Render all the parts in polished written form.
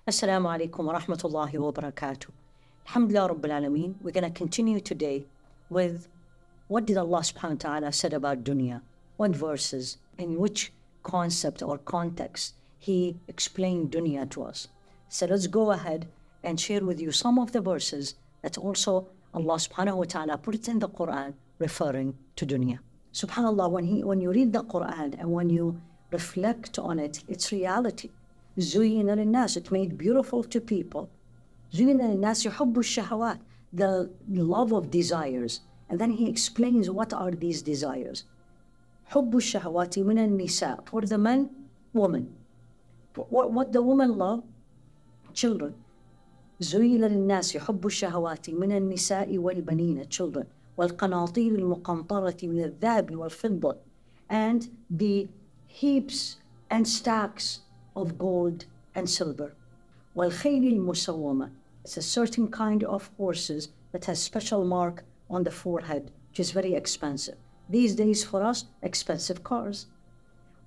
Assalamu alaikum wa rahmatullahi wa barakatuh. Alhamdulillah Rabbil Alameen. We're going to continue today with what did Allah subhanahu wa ta'ala said about dunya, what verses, in which concept or context He explained dunya to us. So let's go ahead and share with you some of the verses that also Allah subhanahu wa ta'ala put in the Qur'an referring to dunya. SubhanAllah, when you read the Qur'an and when you reflect on it, it's reality. زُيِّنَ لِلنَّاسِ, it made beautiful to people. زُيِّنَ لِلنَّاسِ حُبُّ الشَّهَوَاتِ, the love of desires. And then He explains what are these desires. حُبُّ الشَّهَوَاتِ مِنَ النِّسَاءِ, for the men, woman. What the woman love? Children. زُيِّنَ لِلنَّاسِ حُبُّ الشَّهَوَاتِ مِنَ النِّسَاءِ وَالْبَنِينَ, children. وَالْقَنَاطِيرِ الْمُقَنطَرَةِ مِنَ الذَّهَبِ وَالْفِضَّةِ, and the heaps and stacks of gold and silver. وَالْخَيْلِ الْمُسَوَّمَةِ, it's a certain kind of horses that has special mark on the forehead, which is very expensive. These days for us, expensive cars.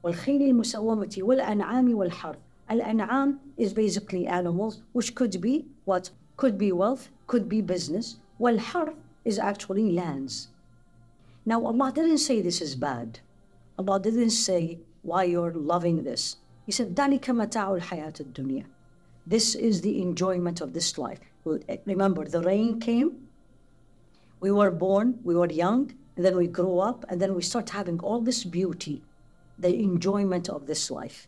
وَالْخَيْلِ الْمُسَوَّمَةِ وَالْأَنْعَامِ وَالْحَرْثِ. Al-an'am is basically animals, which could be what? Could be wealth, could be business. Wal-harth is actually lands. Now Allah didn't say this is bad. Allah didn't say why you're loving this. He said, ذَلِكَ مَتَاعُ الْحَيَاةِ الدُّنْيَا. This is the enjoyment of this life. Remember, the rain came, we were born, we were young, and then we grow up, and then we start having all this beauty, the enjoyment of this life.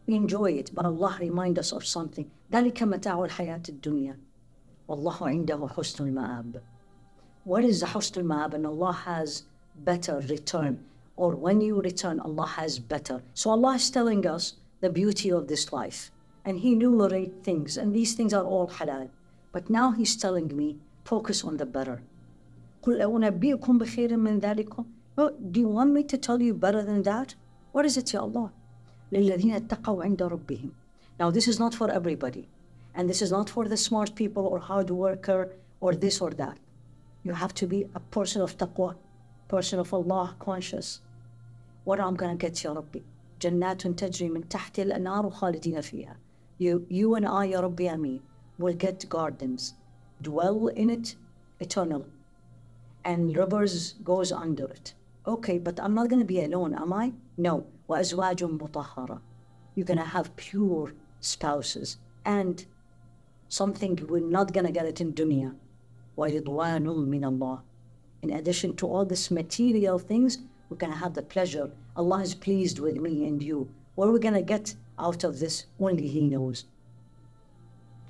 We enjoy it, but Allah reminds us of something. ذَلِكَ مَتَاعُ الْحَيَاةِ الدُّنْيَا وَاللَّهُ عِنْدَهُ حُسْنُ الْمَآبِ. What is the حُسْنُ الْمَآبِ? And Allah has better return. Or when you return, Allah has better. So Allah is telling us the beauty of this life. And He enumerates things, and these things are all halal. But now He's telling me, focus on the better. قُلْ أُنَبِّئُكُمْ بِخَيْرٍ مِّن ذَلِكُمْ. Oh, do you want me to tell you better than that? What is it, Ya Allah? لِلَّذِينَ اتَّقَوْا عِنْدَ رَبِّهِمْ. Now this is not for everybody. And this is not for the smart people or hard worker or this or that. You have to be a person of taqwa, person of Allah conscious. What I'm going to get, Ya Rabbi? جَنَّاتٌ تَجْرِي مِن تَحْتِ الْأَنْهَارُ خَالِدِينَ فِيهَا. You and I, Ya Rabbi Ameen, will get gardens, dwell in it eternal, and rivers goes under it. Okay, but I'm not going to be alone, am I? No. وَأَزْوَاجٌ مُطَهَّرَةٌ. You're going to have pure spouses, and something we're not going to get it in dunya. وَرِضْوَانٌ مِّنَ اللَّهِ. In addition to all this material things, we're going to have the pleasure. Allah is pleased with me and you. What are we going to get out of this? Only He knows.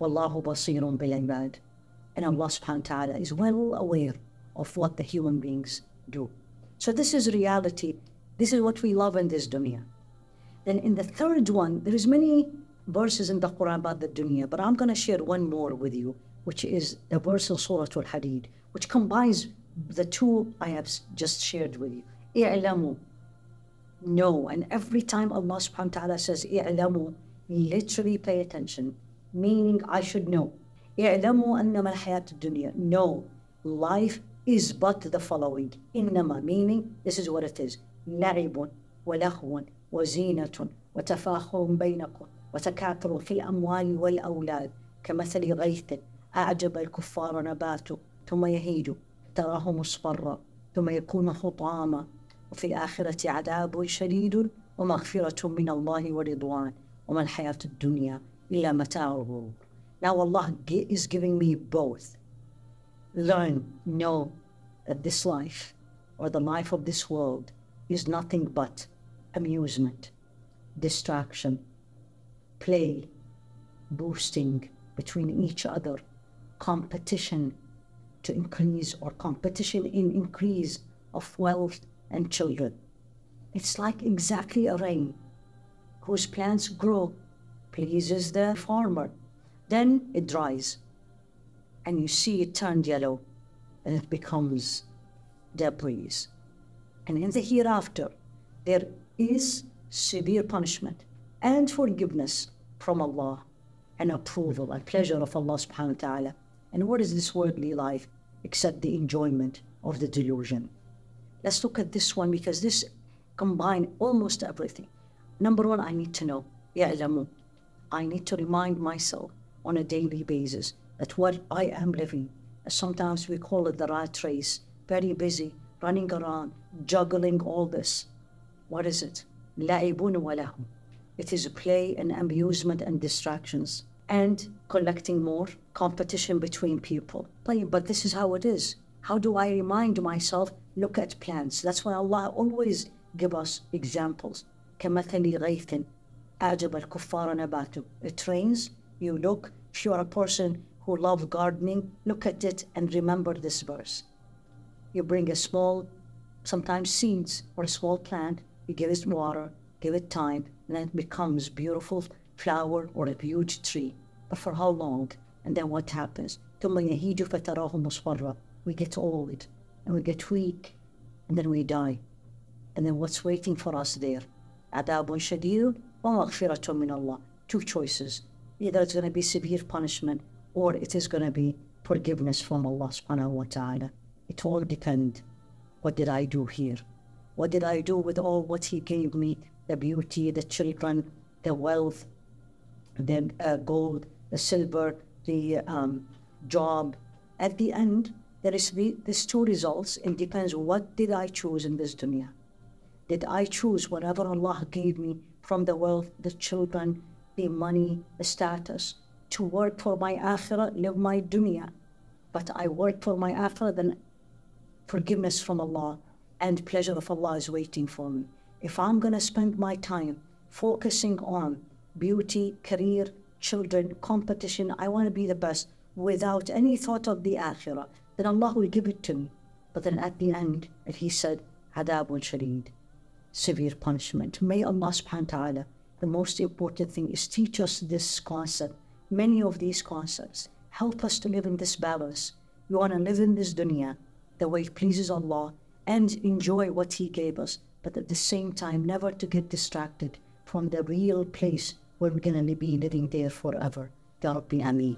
وَاللَّهُ بَصِيرٌ بِالْعِبَادِ. And Allah subhanahu wa ta'ala is well aware of what the human beings do. So this is reality. This is what we love in this dunya. Then in the third one, there is many verses in the Quran about the dunya, but I'm going to share one more with you, which is the verse in Surah Al-Hadid, which combines the two I have just shared with you. إِعْلَمُوا. No, and every time Allah subhanahu wa ta'ala says إِعْلَمُوا, literally pay attention, meaning I should know. إِعْلَمُوا أَنَّمَا الْحَيَاةُ الدُّنْيَا. No, life is but the following. إِنَّمَا, meaning this is what it is. لَعِبٌ وَلَهْوٌ وَزِينَةٌ وَتَفَاخُرٌ بَيْنَكُمْ وَتَكَاثُرٌ فِي الْأَمْوَالِ وَالْأَوْلَادِ كَمَثَلِ غَيْثٍ أَعْجَبَ الْكُفَّارَ نَبَاتُهُ ثُمَّ يَهِيجُ تَرَاهُ مُصْفَرًّا ثُمَّ يَكُونُ حُطَامًا وفي الآخرة عذاب شديد ومغفرة من الله ورضوان وما الحياة الدنيا إلا متاع الغرور. Now Allah is giving me both. Learn, know that this life or the life of this world is nothing but amusement, distraction, play, boosting between each other, competition to increase or competition in increase of wealth and children. It's like exactly a rain whose plants grow, pleases the farmer. Then it dries and you see it turned yellow and it becomes debris. And in the hereafter, there is severe punishment and forgiveness from Allah and approval and pleasure of Allah subhanahu wa ta'ala. And what is this worldly life except the enjoyment of the delusion? Let's look at this one because this combines almost everything. Number one, I need to know. يَعْلَمُ. I need to remind myself on a daily basis, that what I am living, sometimes we call it the rat race, very busy, running around, juggling all this. What is it? لَعِبٌ وَلَهُ. It is play and amusement and distractions and collecting more competition between people. But this is how it is. How do I remind myself? Look at plants. That's why Allah always give us examples. كَمَثَلِ غَيْثٍ أَعْجَبَ الْكُفَّارَ نَبَاتُهُ. It rains, you look. If you are a person who loves gardening, look at it and remember this verse. You bring a small, sometimes seeds, or a small plant, you give it water, give it time, and then it becomes beautiful flower or a huge tree. But for how long? And then what happens? ثُمَّ يَهِيجُ فَتَرَاهُ مُصْفَرًّا. We get old, and we get weak, and then we die. And then what's waiting for us there? عَذَابٌ شَدِيدٌ وَمَغْفِرَةٌ مِّنَ اللَّهِ. Two choices. Either it's going to be severe punishment, or it is going to be forgiveness from Allah subhanahu wa ta'ala. It all depends. What did I do here? What did I do with all what He gave me? The beauty, the children, the wealth, the gold, the silver, the job. At the end, there's two results. It depends, what did I choose in this dunya? Did I choose whatever Allah gave me from the wealth, the children, the money, the status, to work for my akhirah, live my dunya? But I work for my akhirah, then forgiveness from Allah and pleasure of Allah is waiting for me. If I'm going to spend my time focusing on beauty, career, children, competition, I want to be the best without any thought of the akhirah, then Allah will give it to me. But then at the end, He said, Adabun Shadeed, severe punishment. May Allah subhanahu wa ta'ala, the most important thing is teach us this concept, many of these concepts. Help us to live in this balance. We want to live in this dunya the way it pleases Allah and enjoy what He gave us, but at the same time, never to get distracted from the real place where we're going to be living there forever. Ya Rabbi, Ameen.